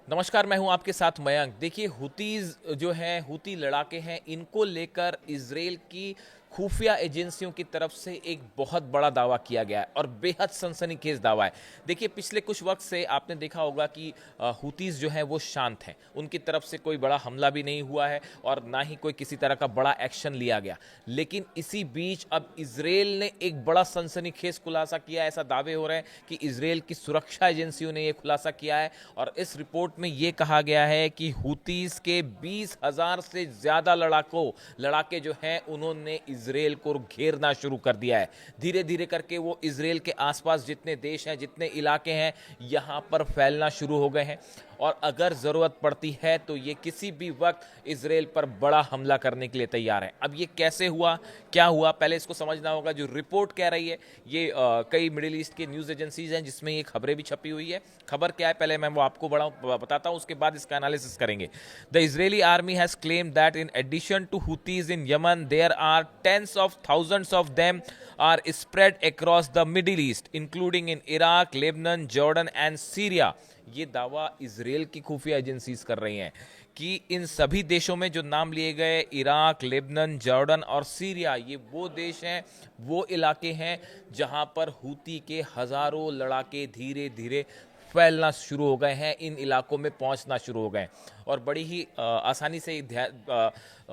नमस्कार, मैं हूं आपके साथ मयंक। देखिए, हुतीज जो हैं, हुती लड़ाके हैं, इनको लेकर इजराइल की खुफिया एजेंसियों की तरफ से एक बहुत बड़ा दावा किया गया है और बेहद सनसनीखेज दावा है। देखिए, पिछले कुछ वक्त से आपने देखा होगा कि हुतीज जो हैं वो शांत हैं, उनकी तरफ से कोई बड़ा हमला भी नहीं हुआ है और ना ही कोई किसी तरह का बड़ा एक्शन लिया गया। लेकिन इसी बीच अब इजराइल ने एक बड़ा सनसनीखेज खुलासा किया है। ऐसा दावे हो रहे हैं कि इजराइल की सुरक्षा एजेंसियों ने यह खुलासा किया है और इस रिपोर्ट में यह कहा गया है कि हुतीज के 20,000 से ज्यादा लड़ाके जो हैं उन्होंने इजराइल को घेरना शुरू कर दिया है। धीरे धीरे करके वो इजराइल के आसपास जितने देश हैं, जितने इलाके हैं, यहां पर फैलना शुरू हो गए हैं और अगर जरूरत पड़ती है तो ये किसी भी वक्त इजराइल पर बड़ा हमला करने के लिए तैयार है। अब ये कैसे हुआ, क्या हुआ, पहले इसको समझना होगा। जो रिपोर्ट कह रही है, ये कई मिडिल ईस्ट के न्यूज एजेंसीज हैं जिसमें ये खबरें भी छपी हुई है। खबर क्या है पहले मैं वो आपको बताता हूं, उसके बाद इसका एनालिसिस करेंगे। The Israeli army has claimed that in addition to Houthis in Yemen there are tens of thousands of them are spread across the Middle East, including in Iraq, Lebanon, Jordan and Syria। ये दावा Israel की खुफिया agencies कर रही हैं कि इन सभी देशों में जो नाम लिए गए, इराक, लेबनान, जॉर्डन और सीरिया, ये वो देश हैं, वो इलाके हैं जहां पर हूती के हजारों लड़ाके धीरे धीरे फैलना शुरू हो गए हैं, इन इलाकों में पहुंचना शुरू हो गए और बड़ी ही आसानी से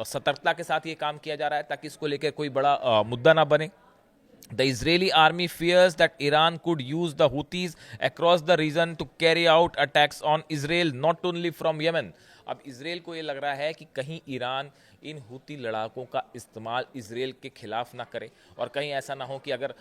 सतर्कता के साथ ये काम किया जा रहा है ताकि इसको लेकर कोई बड़ा मुद्दा ना बने। The Israeli army fears that Iran could use the Houthis across the region to carry out attacks on Israel, not only from Yemen। अब इसराइल को ये लग रहा है कि कहीं ईरान इन हूती लड़ाकों का इस्तेमाल इसराइल के खिलाफ ना करे और कहीं ऐसा ना हो कि अगर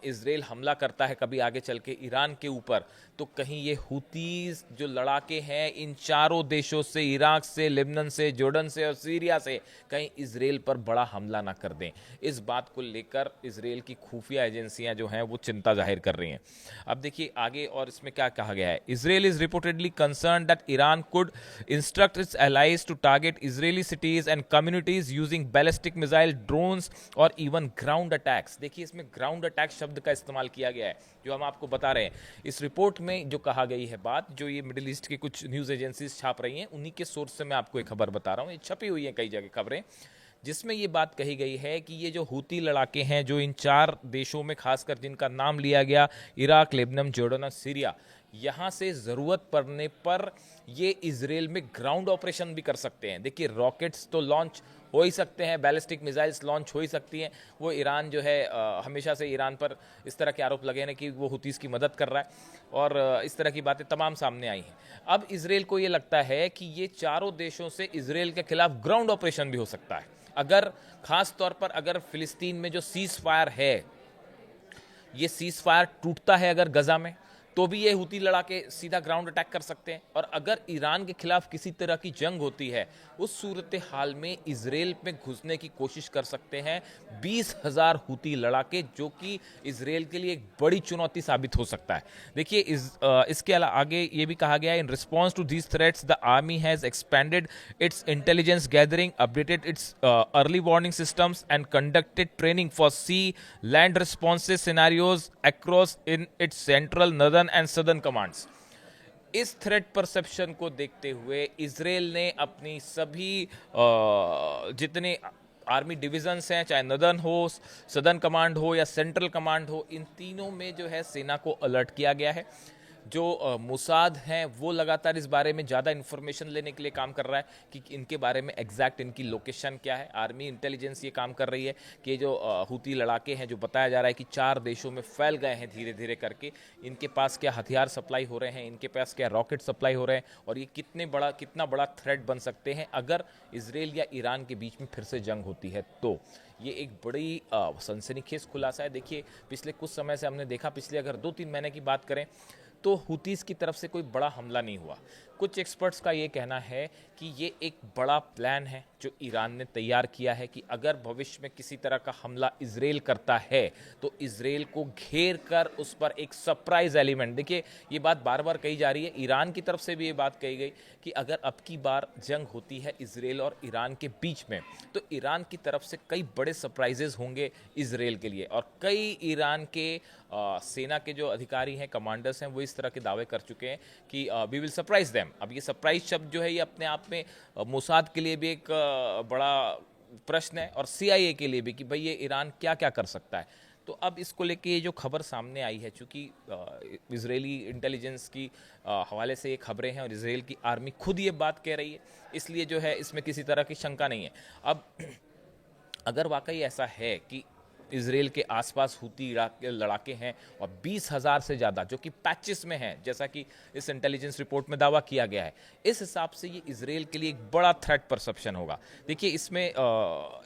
इसराइल हमला करता है कभी आगे चल के ईरान के ऊपर, तो कहीं ये हूतीज जो लड़ाके हैं इन चारों देशों से, इराक से, लेबनान से, जॉर्डन से और सीरिया से, कहीं इसराइल पर बड़ा हमला ना कर दें। इस बात को लेकर इसराइल की खुफिया एजेंसियां जो हैं वो चिंता जाहिर कर रही हैं। अब देखिए आगे और इसमें क्या कहा गया है। Israel is reportedly concern that Iran could instruct it's allies to target Israeli cities and communities using ballistic missile, drones और even ground attacks। देखिए, इसमें ground attack शब्द का इस्तेमाल किया गया है जो हम आपको बता रहे हैं। इस रिपोर्ट में जो कहा गई है बात, जो ये मिडिल ईस्ट की कुछ न्यूज एजेंसीज छाप रही हैं, उन्हीं के सोर्स से मैं आपको एक खबर बता रहा हूँ। ये छपी हुई है कई जगह खबरें, जिसमें ये बात कही गई है कि ये जो हूती लड़ाके हैं जो इन चार देशों में, खासकर जिनका नाम लिया गया, इराक, लेबनान, जॉर्डन और सीरिया, यहाँ से ज़रूरत पड़ने पर ये इजराइल में ग्राउंड ऑपरेशन भी कर सकते हैं। देखिए, रॉकेट्स तो लॉन्च हो ही सकते हैं, बैलिस्टिक मिसाइल्स लॉन्च हो ही सकती हैं। वो ईरान जो है, हमेशा से ईरान पर इस तरह के आरोप लगे हैं कि वो हुतीस की मदद कर रहा है और इस तरह की बातें तमाम सामने आई हैं। अब इजराइल को ये लगता है कि ये चारों देशों से इजराइल के खिलाफ ग्राउंड ऑपरेशन भी हो सकता है। अगर खास तौर पर अगर फिलिस्तीन में जो सीज फायर है, ये सीज फायर टूटता है अगर गजा में, तो भी ये हूती लड़ा के सीधा ग्राउंड अटैक कर सकते हैं। और अगर ईरान के खिलाफ किसी तरह की जंग होती है, उस सूरत हाल में इजराइल में घुसने की कोशिश कर सकते हैं 20,000 हूती लड़ाके, जो कि इजराइल के लिए एक बड़ी चुनौती साबित हो सकता है। देखिए, इसके अलावा आगे ये भी कहा गया है, in response to these threats the army has expanded its intelligence gathering, updated its early warning systems and conducted training for sea land responses scenarios across in its central, northern and southern commands. इस threat perception को देखते हुए Israel ने अपनी सभी जितने army divisions हैं, चाहे नदर्न हो, सदर्न कमांड हो या सेंट्रल कमांड हो, इन तीनों में जो है सेना को अलर्ट किया गया है। जो मुसाद हैं वो लगातार इस बारे में ज़्यादा इन्फॉर्मेशन लेने के लिए काम कर रहा है कि इनके बारे में एग्जैक्ट इनकी लोकेशन क्या है। आर्मी इंटेलिजेंस ये काम कर रही है कि जो हूती लड़ाके हैं, जो बताया जा रहा है कि चार देशों में फैल गए हैं धीरे धीरे करके, इनके पास क्या हथियार सप्लाई हो रहे हैं, इनके पास क्या रॉकेट सप्लाई हो रहे हैं और ये कितना बड़ा थ्रेट बन सकते हैं अगर इसराइल या ईरान के बीच में फिर से जंग होती है। तो ये एक बड़ी सनसनीखेज खुलासा है। देखिए, पिछले कुछ समय से हमने देखा, पिछले अगर 2-3 महीने की बात करें तो हुतीस की तरफ से कोई बड़ा हमला नहीं हुआ। कुछ एक्सपर्ट्स का ये कहना है कि ये एक बड़ा प्लान है जो ईरान ने तैयार किया है कि अगर भविष्य में किसी तरह का हमला इजराइल करता है तो इजराइल को घेर कर उस पर एक सरप्राइज एलिमेंट। देखिए, ये बात बार बार कही जा रही है, ईरान की तरफ से भी ये बात कही गई कि अगर अब की बार जंग होती है इजराइल और ईरान के बीच में, तो ईरान की तरफ से कई बड़े सरप्राइजेस होंगे इजराइल के लिए। और कई ईरान के सेना के जो अधिकारी हैं, कमांडर्स हैं, वो इस इस तरह के दावे कर चुके हैं कि वी विल सरप्राइज देम। अब ये सरप्राइज शब्द जो है ये अपने आप में मोसाद के लिए भी एक बड़ा प्रश्न है और CIA के लिए भी कि भाई ये ईरान क्या क्या कर सकता है। तो अब इसको लेके ये जो खबर सामने आई है, चूंकि इजरायली इंटेलिजेंस की हवाले से ये खबरें हैं और इसराइल की आर्मी खुद ये बात कह रही है, इसलिए जो है इसमें किसी तरह की शंका नहीं है। अब अगर वाकई ऐसा है कि इसराइल के आसपास हुती लड़ाके हैं और 20,000 से ज़्यादा जो कि पैचेस में हैं, जैसा कि इस इंटेलिजेंस रिपोर्ट में दावा किया गया है, इस हिसाब से ये इसराइल के लिए एक बड़ा थ्रेट परसेप्शन होगा। देखिए इसमें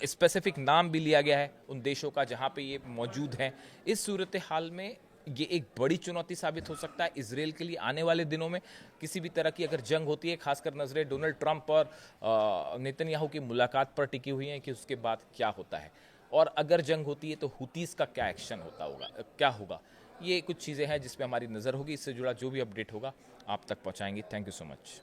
स्पेसिफिक नाम भी लिया गया है उन देशों का जहां पे ये मौजूद हैं। इस सूरत हाल में ये एक बड़ी चुनौती साबित हो सकता है इसराइल के लिए आने वाले दिनों में। किसी भी तरह की अगर जंग होती है, खासकर नजरें डोनाल्ड ट्रंप और नेतन्याहू की मुलाकात पर टिकी हुई हैं कि उसके बाद क्या होता है, और अगर जंग होती है तो हुतीस का क्या एक्शन क्या होगा। ये कुछ चीज़ें हैं जिस पे हमारी नज़र होगी। इससे जुड़ा जो भी अपडेट होगा आप तक पहुंचाएंगे। Thank you so much.